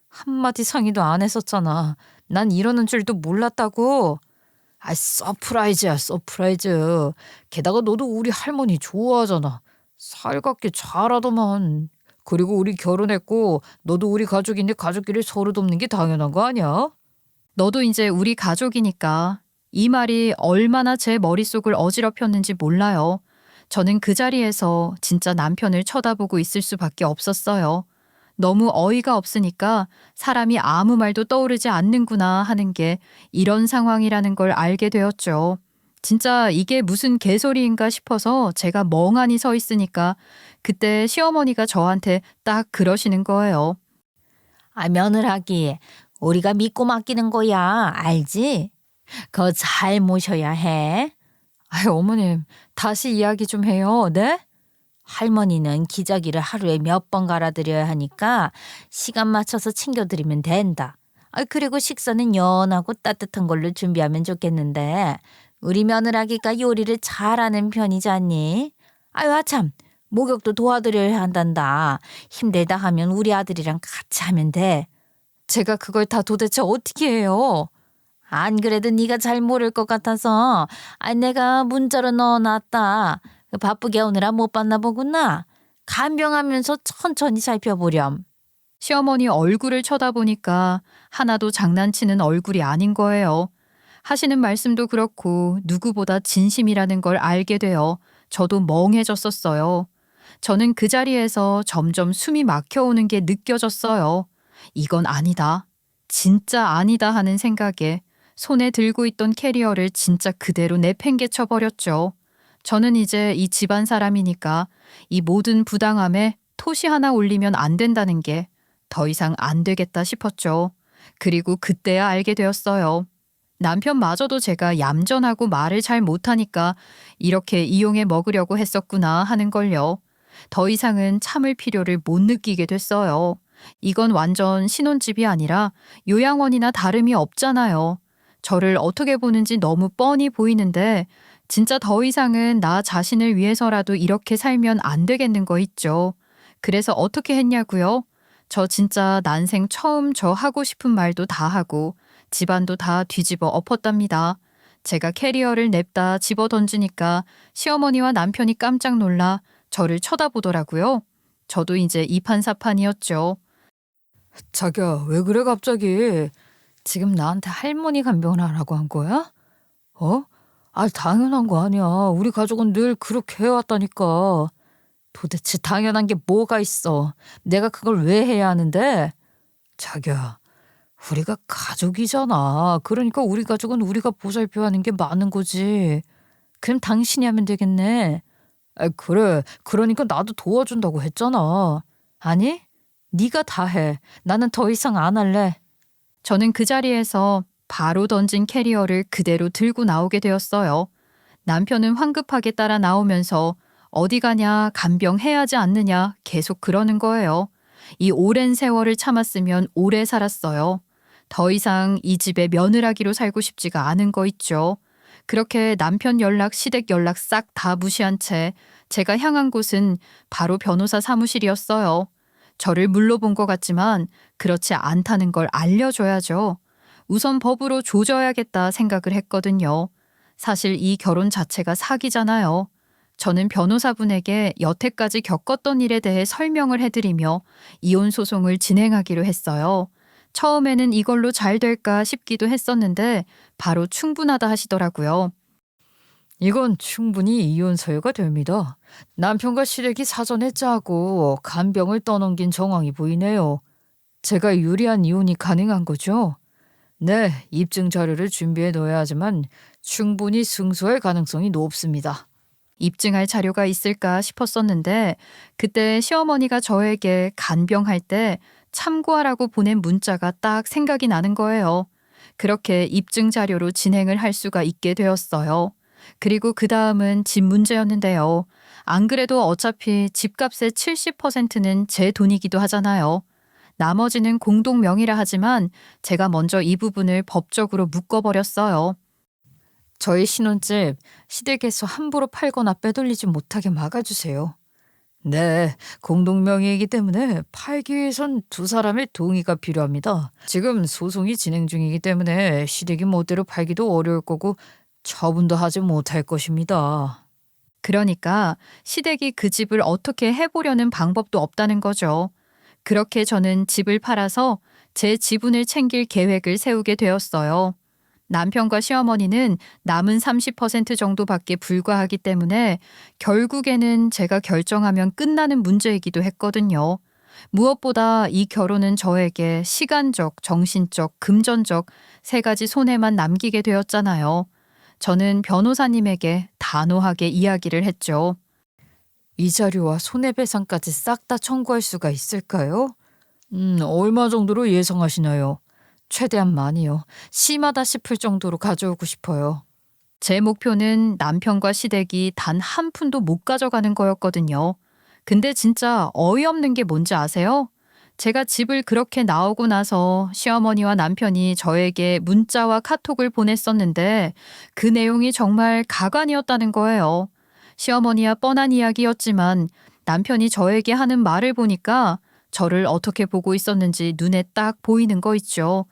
Speaker 1: 한마디 상의도 안 했었잖아. 난 이러는 줄도 몰랐다고. 아, 서프라이즈야, 서프라이즈. 게다가 너도 우리 할머니 좋아하잖아. 살갑게 잘하더만. 그리고 우리 결혼했고 너도 우리 가족인데 가족끼리 서로 돕는 게 당연한 거 아니야? 너도 이제 우리 가족이니까. 이 말이 얼마나 제 머릿속을 어지럽혔는지 몰라요. 저는 그 자리에서 진짜 남편을 쳐다보고 있을 수밖에 없었어요. 너무 어이가 없으니까 사람이 아무 말도 떠오르지 않는구나 하는 게 이런 상황이라는 걸 알게 되었죠. 진짜 이게 무슨 개소리인가 싶어서 제가 멍하니 서 있으니까 그때 시어머니가 저한테 딱 그러시는 거예요.
Speaker 2: 아, 며느라기, 우리가 믿고 맡기는 거야. 알지? 그거 잘 모셔야 해.
Speaker 1: 아유, 어머님, 다시 이야기 좀 해요. 네?
Speaker 2: 할머니는 기저귀를 하루에 몇 번 갈아드려야 하니까 시간 맞춰서 챙겨드리면 된다. 아, 그리고 식사는 연하고 따뜻한 걸로 준비하면 좋겠는데 우리 며느라기가 요리를 잘하는 편이잖니? 아유, 아참, 목욕도 도와드려야 한단다. 힘들다 하면 우리 아들이랑 같이 하면 돼.
Speaker 1: 제가 그걸 다 도대체 어떻게 해요?
Speaker 2: 안 그래도 네가 잘 모를 것 같아서 내가 문자로 넣어놨다. 바쁘게 오느라 못 봤나 보구나. 간병하면서 천천히 살펴보렴.
Speaker 1: 시어머니 얼굴을 쳐다보니까 하나도 장난치는 얼굴이 아닌 거예요. 하시는 말씀도 그렇고 누구보다 진심이라는 걸 알게 되어 저도 멍해졌었어요. 저는 그 자리에서 점점 숨이 막혀오는 게 느껴졌어요. 이건 아니다. 진짜 아니다 하는 생각에 손에 들고 있던 캐리어를 진짜 그대로 내팽개쳐 버렸죠. 저는 이제 이 집안 사람이니까 이 모든 부당함에 토시 하나 올리면 안 된다는 게 더 이상 안 되겠다 싶었죠. 그리고 그때야 알게 되었어요. 남편마저도 제가 얌전하고 말을 잘 못하니까 이렇게 이용해 먹으려고 했었구나 하는 걸요. 더 이상은 참을 필요를 못 느끼게 됐어요. 이건 완전 신혼집이 아니라 요양원이나 다름이 없잖아요. 저를 어떻게 보는지 너무 뻔히 보이는데 진짜 더 이상은 나 자신을 위해서라도 이렇게 살면 안 되겠는 거 있죠. 그래서 어떻게 했냐고요? 저 진짜 난생 처음 저 하고 싶은 말도 다 하고 집안도 다 뒤집어 엎었답니다. 제가 캐리어를 냅다 집어 던지니까 시어머니와 남편이 깜짝 놀라 저를 쳐다보더라고요. 저도 이제 이판사판이었죠. 자기야, 왜 그래 갑자기? 지금 나한테 할머니 간병을 하라고 한 거야? 어? 아, 당연한 거 아니야. 우리 가족은 늘 그렇게 해왔다니까. 도대체 당연한 게 뭐가 있어. 내가 그걸 왜 해야 하는데? 자기야, 우리가 가족이잖아. 그러니까 우리 가족은 우리가 보살펴야 하는 게 많은 거지. 그럼 당신이 하면 되겠네. 아, 그래. 그러니까 나도 도와준다고 했잖아. 아니? 네가 다 해. 나는 더 이상 안 할래. 저는 그 자리에서 바로 던진 캐리어를 그대로 들고 나오게 되었어요. 남편은 황급하게 따라 나오면서 어디 가냐, 간병해야지 않느냐 계속 그러는 거예요. 이 오랜 세월을 참았으면 오래 살았어요. 더 이상 이 집에 며느라기로 살고 싶지가 않은 거 있죠. 그렇게 남편 연락, 시댁 연락 싹 다 무시한 채 제가 향한 곳은 바로 변호사 사무실이었어요. 저를 물러본 것 같지만 그렇지 않다는 걸 알려줘야죠. 우선 법으로 조져야겠다 생각을 했거든요. 사실 이 결혼 자체가 사기잖아요. 저는 변호사분에게 여태까지 겪었던 일에 대해 설명을 해드리며 이혼 소송을 진행하기로 했어요. 처음에는 이걸로 잘 될까 싶기도 했었는데 바로 충분하다 하시더라고요.
Speaker 2: 이건 충분히 이혼 사유가 됩니다. 남편과 시댁이 사전에 짜고 간병을 떠넘긴 정황이 보이네요. 제가 유리한 이혼이 가능한 거죠? 네, 입증 자료를 준비해 놓아야 하지만 충분히 승소할 가능성이 높습니다.
Speaker 1: 입증할 자료가 있을까 싶었었는데 그때 시어머니가 저에게 간병할 때 참고하라고 보낸 문자가 딱 생각이 나는 거예요. 그렇게 입증 자료로 진행을 할 수가 있게 되었어요. 그리고 그 다음은 집 문제였는데요. 안 그래도 어차피 집값의 70%는 제 돈이기도 하잖아요. 나머지는 공동 명의라 하지만 제가 먼저 이 부분을 법적으로 묶어버렸어요.
Speaker 2: 저희 신혼집 시댁에서 함부로 팔거나 빼돌리지 못하게 막아주세요. 네, 공동명의이기 때문에 팔기 위해선 두 사람의 동의가 필요합니다. 지금 소송이 진행 중이기 때문에 시댁이 멋대로 팔기도 어려울 거고 처분도 하지 못할 것입니다.
Speaker 1: 그러니까 시댁이 그 집을 어떻게 해보려는 방법도 없다는 거죠. 그렇게 저는 집을 팔아서 제 지분을 챙길 계획을 세우게 되었어요. 남편과 시어머니는 남은 30% 정도밖에 불과하기 때문에 결국에는 제가 결정하면 끝나는 문제이기도 했거든요. 무엇보다 이 결혼은 저에게 시간적, 정신적, 금전적 세 가지 손해만 남기게 되었잖아요. 저는 변호사님에게 단호하게 이야기를 했죠.
Speaker 2: 이자료와 손해배상까지 싹 다 청구할 수가 있을까요? 얼마 정도로 예상하시나요? 최대한 많이요. 심하다 싶을 정도로 가져오고 싶어요.
Speaker 1: 제 목표는 남편과 시댁이 단 한 푼도 못 가져가는 거였거든요. 근데 진짜 어이없는 게 뭔지 아세요? 제가 집을 그렇게 나오고 나서 시어머니와 남편이 저에게 문자와 카톡을 보냈었는데 그 내용이 정말 가관이었다는 거예요. 시어머니야 뻔한 이야기였지만 남편이 저에게 하는 말을 보니까 저를 어떻게 보고 있었는지 눈에 딱 보이는 거 있죠.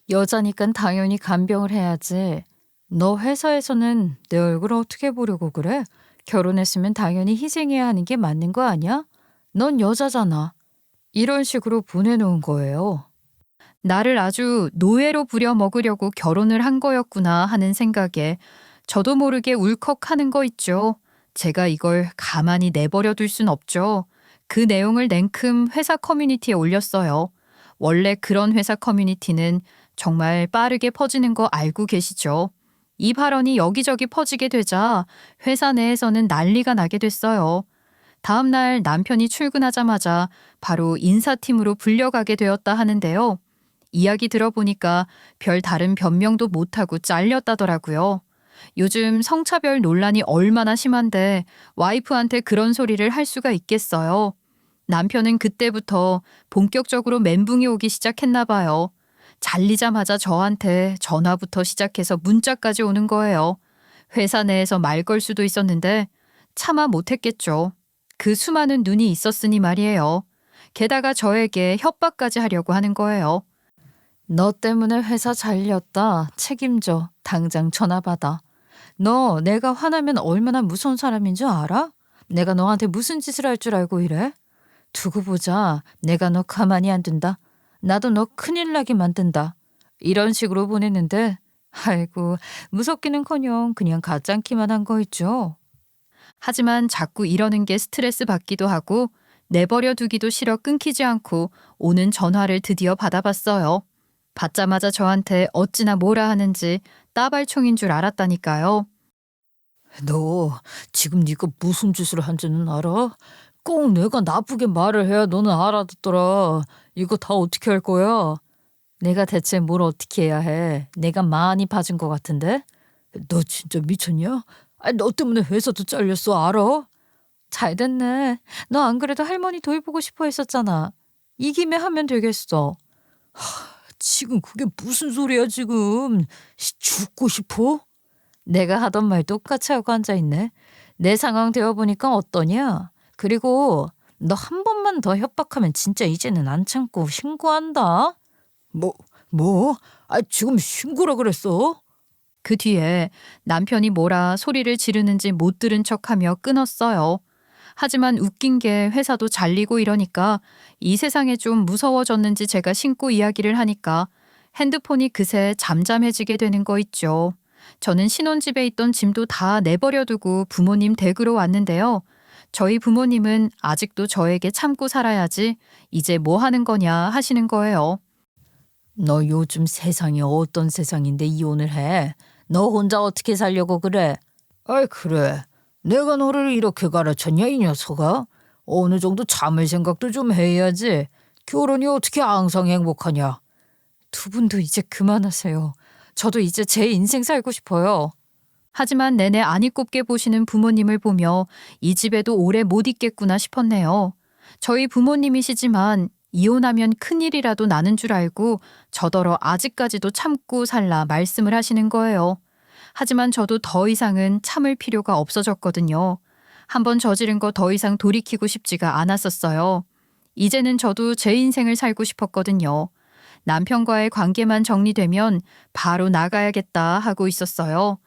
Speaker 2: 여자니깐 당연히 간병을 해야지. 너 회사에서는 내 얼굴 어떻게 보려고 그래? 결혼했으면 당연히 희생해야 하는 게 맞는 거 아니야? 넌 여자잖아. 이런 식으로 보내놓은 거예요.
Speaker 1: 나를 아주 노예로 부려먹으려고 결혼을 한 거였구나 하는 생각에 저도 모르게 울컥하는 거 있죠. 제가 이걸 가만히 내버려 둘 순 없죠. 그 내용을 냉큼 회사 커뮤니티에 올렸어요. 원래 그런 회사 커뮤니티는 정말 빠르게 퍼지는 거 알고 계시죠? 이 발언이 여기저기 퍼지게 되자 회사 내에서는 난리가 나게 됐어요. 다음 날 남편이 출근하자마자 바로 인사팀으로 불려가게 되었다 하는데요. 이야기 들어보니까 별 다른 변명도 못하고 잘렸다더라고요. 요즘 성차별 논란이 얼마나 심한데 와이프한테 그런 소리를 할 수가 있겠어요. 남편은 그때부터 본격적으로 멘붕이 오기 시작했나 봐요. 잘리자마자 저한테 전화부터 시작해서 문자까지 오는 거예요. 회사 내에서 말 걸 수도 있었는데 차마 못했겠죠. 그 수많은 눈이 있었으니 말이에요. 게다가 저에게 협박까지 하려고 하는 거예요.
Speaker 2: 너 때문에 회사 잘렸다. 책임져. 당장 전화 받아. 너 내가 화나면 얼마나 무서운 사람인 줄 알아? 내가 너한테 무슨 짓을 할 줄 알고 이래? 두고 보자. 내가 너 가만히 안 둔다. 나도 너 큰일 나게 만든다. 이런 식으로 보냈는데 아이고 무섭기는커녕 그냥 가짱기만 한 거 있죠.
Speaker 1: 하지만 자꾸 이러는 게 스트레스 받기도 하고 내버려 두기도 싫어 끊기지 않고 오는 전화를 드디어 받아봤어요. 받자마자 저한테 어찌나 뭐라 하는지 따발총인 줄 알았다니까요.
Speaker 2: 너 지금 네가 무슨 짓을 한지는 알아? 꼭 내가 나쁘게 말을 해야 너는 알아듣더라. 이거 다 어떻게 할 거야? 내가 대체 뭘 어떻게 해야 해? 내가 많이 봐준 것 같은데? 너 진짜 미쳤냐? 아니, 너 때문에 회사도 잘렸어, 알아? 잘 됐네. 너 안 그래도 할머니 돌보고 싶어 했었잖아. 이 김에 하면 되겠어. 지금 그게 무슨 소리야, 지금? 죽고 싶어? 내가 하던 말 똑같이 하고 앉아있네. 내 상황 되어보니까 어떠냐? 그리고 너 한 번만 더 협박하면 진짜 이제는 안 참고 신고한다. 뭐? 지금 신고라 그랬어?
Speaker 1: 그 뒤에 남편이 뭐라 소리를 지르는지 못 들은 척하며 끊었어요. 하지만 웃긴 게 회사도 잘리고 이러니까 이 세상에 좀 무서워졌는지 제가 신고 이야기를 하니까 핸드폰이 그새 잠잠해지게 되는 거 있죠. 저는 신혼집에 있던 짐도 다 내버려두고 부모님 댁으로 왔는데요. 저희 부모님은 아직도 저에게 참고 살아야지 이제 뭐 하는 거냐 하시는 거예요.
Speaker 2: 너 요즘 세상이 어떤 세상인데 이혼을 해? 너 혼자 어떻게 살려고 그래? 그래. 내가 너를 이렇게 가르쳤냐 이 녀석아? 어느 정도 참을 생각도 좀 해야지. 결혼이 어떻게 항상 행복하냐?
Speaker 1: 두 분도 이제 그만하세요. 저도 이제 제 인생 살고 싶어요. 하지만 내내 안이 꼽게 보시는 부모님을 보며 이 집에도 오래 못 있겠구나 싶었네요. 저희 부모님이시지만 이혼하면 큰일이라도 나는 줄 알고 저더러 아직까지도 참고 살라 말씀을 하시는 거예요. 하지만 저도 더 이상은 참을 필요가 없어졌거든요. 한번 저지른 거 더 이상 돌이키고 싶지가 않았었어요. 이제는 저도 제 인생을 살고 싶었거든요. 남편과의 관계만 정리되면 바로 나가야겠다 하고 있었어요.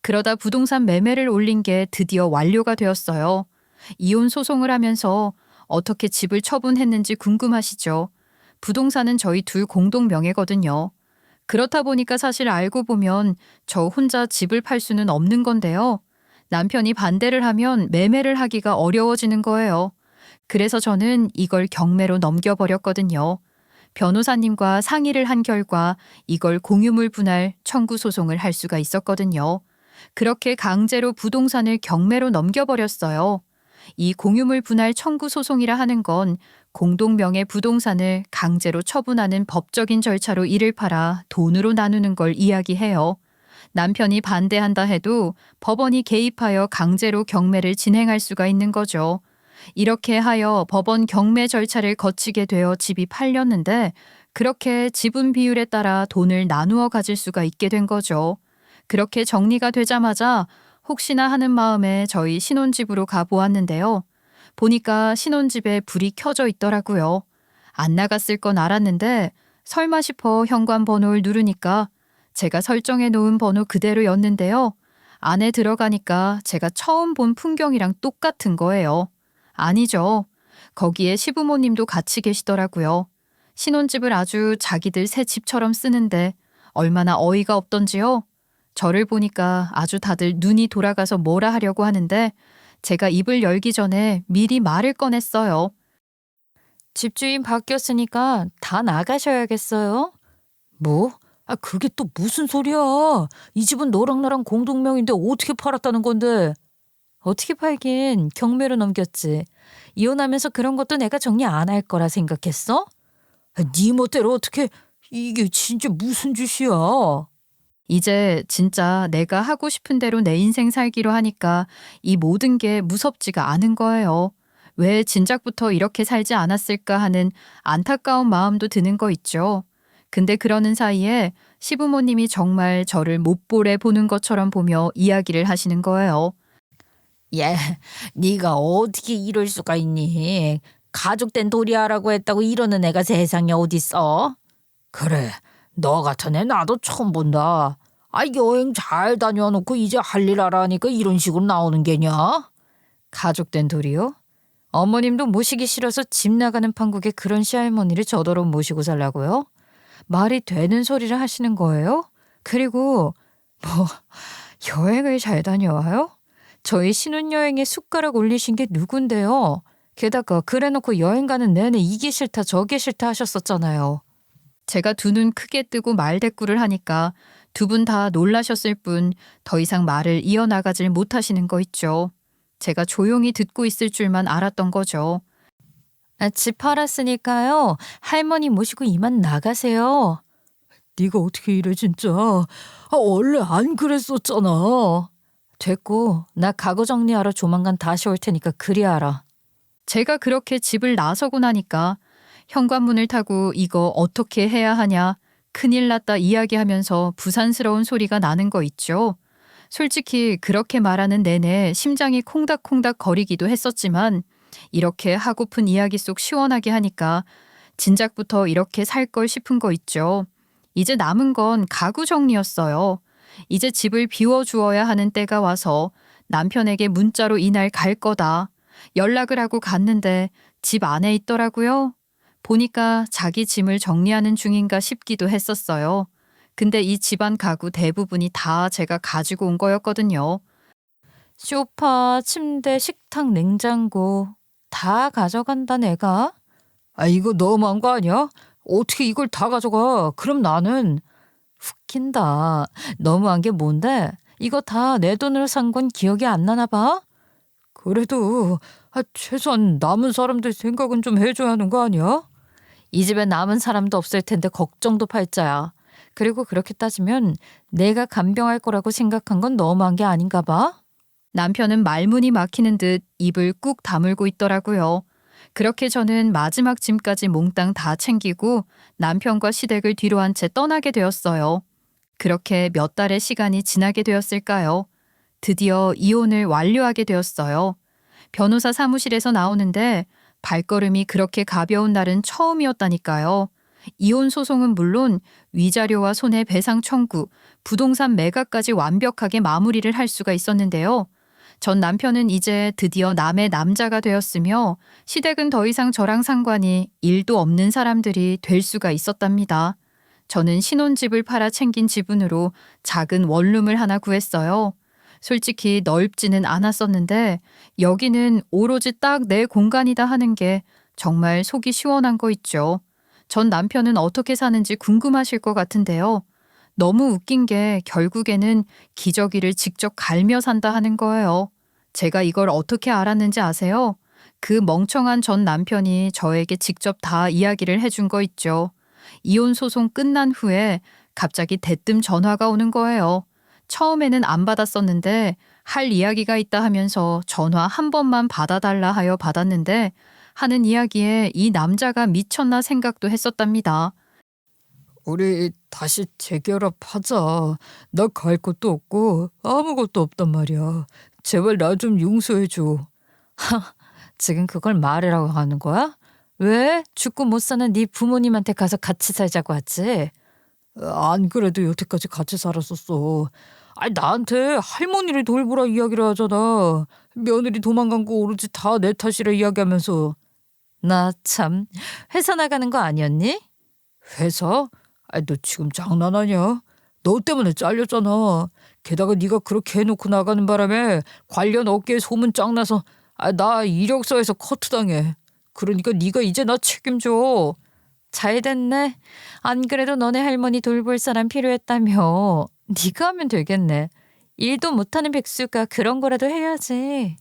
Speaker 1: 그러다 부동산 매매를 올린 게 드디어 완료가 되었어요. 이혼 소송을 하면서 어떻게 집을 처분했는지 궁금하시죠? 부동산은 저희 둘 공동 명예거든요. 그렇다 보니까 사실 알고 보면 저 혼자 집을 팔 수는 없는 건데요. 남편이 반대를 하면 매매를 하기가 어려워지는 거예요. 그래서 저는 이걸 경매로 넘겨버렸거든요. 변호사님과 상의를 한 결과 이걸 공유물 분할 청구 소송을 할 수가 있었거든요. 그렇게 강제로 부동산을 경매로 넘겨버렸어요. 이 공유물 분할 청구 소송이라 하는 건 공동명의 부동산을 강제로 처분하는 법적인 절차로 이를 팔아 돈으로 나누는 걸 이야기해요. 남편이 반대한다 해도 법원이 개입하여 강제로 경매를 진행할 수가 있는 거죠. 이렇게 하여 법원 경매 절차를 거치게 되어 집이 팔렸는데 그렇게 지분 비율에 따라 돈을 나누어 가질 수가 있게 된 거죠. 그렇게 정리가 되자마자 혹시나 하는 마음에 저희 신혼집으로 가보았는데요. 보니까 신혼집에 불이 켜져 있더라고요. 안 나갔을 건 알았는데 설마 싶어 현관 번호를 누르니까 제가 설정해 놓은 번호 그대로였는데요. 안에 들어가니까 제가 처음 본 풍경이랑 똑같은 거예요. 아니죠. 거기에 시부모님도 같이 계시더라고요. 신혼집을 아주 자기들 새 집처럼 쓰는데 얼마나 어이가 없던지요. 저를 보니까 아주 다들 눈이 돌아가서 뭐라 하려고 하는데 제가 입을 열기 전에 미리 말을 꺼냈어요. 집주인 바뀌었으니까 다 나가셔야겠어요.
Speaker 2: 뭐? 그게 또 무슨 소리야? 이 집은 너랑 나랑 공동명인데 어떻게 팔았다는 건데?
Speaker 1: 어떻게 팔긴 경매로 넘겼지. 이혼하면서 그런 것도 내가 정리 안 할 거라 생각했어?
Speaker 2: 네 멋대로 어떻게 이게 진짜 무슨 짓이야?
Speaker 1: 이제 진짜 내가 하고 싶은 대로 내 인생 살기로 하니까 이 모든 게 무섭지가 않은 거예요. 왜 진작부터 이렇게 살지 않았을까 하는 안타까운 마음도 드는 거 있죠. 근데 그러는 사이에 시부모님이 정말 저를 못보래 보는 것처럼 보며 이야기를 하시는 거예요.
Speaker 2: 야, 네가 어떻게 이럴 수가 있니? 가족된 도리하라고 했다고 이러는 애가 세상에 어딨어? 그래, 너 같은 애 나도 처음 본다. 여행 잘 다녀놓고 이제 할 일 알아하니까 이런 식으로 나오는 게냐?
Speaker 1: 가족된 도리요? 어머님도 모시기 싫어서 집 나가는 판국에 그런 시할머니를 저더러 모시고 살라고요? 말이 되는 소리를 하시는 거예요? 그리고 뭐 여행을 잘 다녀와요? 저희 신혼여행에 숟가락 올리신 게 누군데요? 게다가 그래놓고 여행 가는 내내 이게 싫다 저게 싫다 하셨었잖아요. 제가 두 눈 크게 뜨고 말대꾸를 하니까 두 분 다 놀라셨을 뿐 더 이상 말을 이어나가질 못하시는 거 있죠. 제가 조용히 듣고 있을 줄만 알았던 거죠. 집 팔았으니까요. 할머니 모시고 이만 나가세요.
Speaker 2: 네가 어떻게 이래 진짜. 원래 안 그랬었잖아.
Speaker 1: 됐고 나 가구 정리하러 조만간 다시 올 테니까 그리 알아. 제가 그렇게 집을 나서고 나니까 현관문을 타고 이거 어떻게 해야 하냐 큰일 났다 이야기하면서 부산스러운 소리가 나는 거 있죠. 솔직히 그렇게 말하는 내내 심장이 콩닥콩닥 거리기도 했었지만 이렇게 하고픈 이야기 속 시원하게 하니까 진작부터 이렇게 살 걸 싶은 거 있죠. 이제 남은 건 가구 정리였어요. 이제 집을 비워주어야 하는 때가 와서 남편에게 문자로 이날 갈 거다. 연락을 하고 갔는데 집 안에 있더라고요. 보니까 자기 짐을 정리하는 중인가 싶기도 했었어요. 근데 이 집안 가구 대부분이 다 제가 가지고 온 거였거든요.
Speaker 2: 소파, 침대, 식탁, 냉장고 다 가져간다 내가? 아 이거 너무한 거 아니야? 어떻게 이걸 다 가져가? 그럼 나는 웃긴다. 너무한 게 뭔데? 이거 다 내 돈으로 산 건 기억이 안 나나 봐? 그래도 최소한 남은 사람들 생각은 좀 해줘야 하는 거 아니야? 이 집에 남은 사람도 없을 텐데 걱정도 팔자야. 그리고 그렇게 따지면 내가 간병할 거라고 생각한 건 너무한 게 아닌가 봐.
Speaker 1: 남편은 말문이 막히는 듯 입을 꾹 다물고 있더라고요. 그렇게 저는 마지막 짐까지 몽땅 다 챙기고 남편과 시댁을 뒤로 한 채 떠나게 되었어요. 그렇게 몇 달의 시간이 지나게 되었을까요? 드디어 이혼을 완료하게 되었어요. 변호사 사무실에서 나오는데 발걸음이 그렇게 가벼운 날은 처음이었다니까요. 이혼 소송은 물론 위자료와 손해배상 청구, 부동산 매각까지 완벽하게 마무리를 할 수가 있었는데요. 전 남편은 이제 드디어 남의 남자가 되었으며 시댁은 더 이상 저랑 상관이 일도 없는 사람들이 될 수가 있었답니다. 저는 신혼집을 팔아 챙긴 지분으로 작은 원룸을 하나 구했어요. 솔직히 넓지는 않았었는데 여기는 오로지 딱 내 공간이다 하는 게 정말 속이 시원한 거 있죠. 전 남편은 어떻게 사는지 궁금하실 것 같은데요. 너무 웃긴 게 결국에는 기저귀를 직접 갈며 산다 하는 거예요. 제가 이걸 어떻게 알았는지 아세요? 그 멍청한 전 남편이 저에게 직접 다 이야기를 해준 거 있죠. 이혼 소송 끝난 후에 갑자기 대뜸 전화가 오는 거예요. 처음에는 안 받았었는데 할 이야기가 있다 하면서 전화 한 번만 받아달라 하여 받았는데 하는 이야기에 이 남자가 미쳤나 생각도 했었답니다.
Speaker 2: 우리 다시 재결합하자. 나 갈 것도 없고 아무것도 없단 말이야. 제발 나 좀 용서해줘. 지금 그걸 말이라고 하는 거야? 왜? 죽고 못 사는 네 부모님한테 가서 같이 살자고 하지? 안 그래도 여태까지 같이 살았었어. 아니 나한테 할머니를 돌보라 이야기를 하잖아. 며느리 도망간 거 오로지 다 내 탓이라 이야기하면서. 나 참 회사 나가는 거 아니었니? 회사? 아니 너 지금 장난하냐? 너 때문에 잘렸잖아. 게다가 네가 그렇게 해놓고 나가는 바람에 관련 업계에 소문 짱 나서 나 이력서에서 커트당해. 그러니까 네가 이제 나 책임져. 잘 됐네. 안 그래도 너네 할머니 돌볼 사람 필요했다며. 네가 하면 되겠네. 일도 못하는 백수가 그런 거라도 해야지.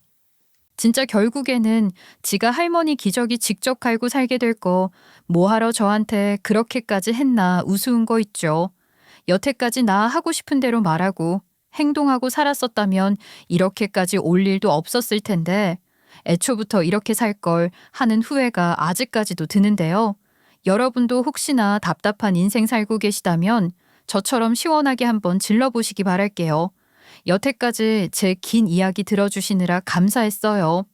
Speaker 1: 진짜 결국에는 지가 할머니 기저귀 직접 갈고 살게 될 거 뭐하러 저한테 그렇게까지 했나 우스운 거 있죠. 여태까지 나 하고 싶은 대로 말하고 행동하고 살았었다면 이렇게까지 올 일도 없었을 텐데 애초부터 이렇게 살 걸 하는 후회가 아직까지도 드는데요. 여러분도 혹시나 답답한 인생 살고 계시다면 저처럼 시원하게 한번 질러보시기 바랄게요. 여태까지 제 긴 이야기 들어주시느라 감사했어요.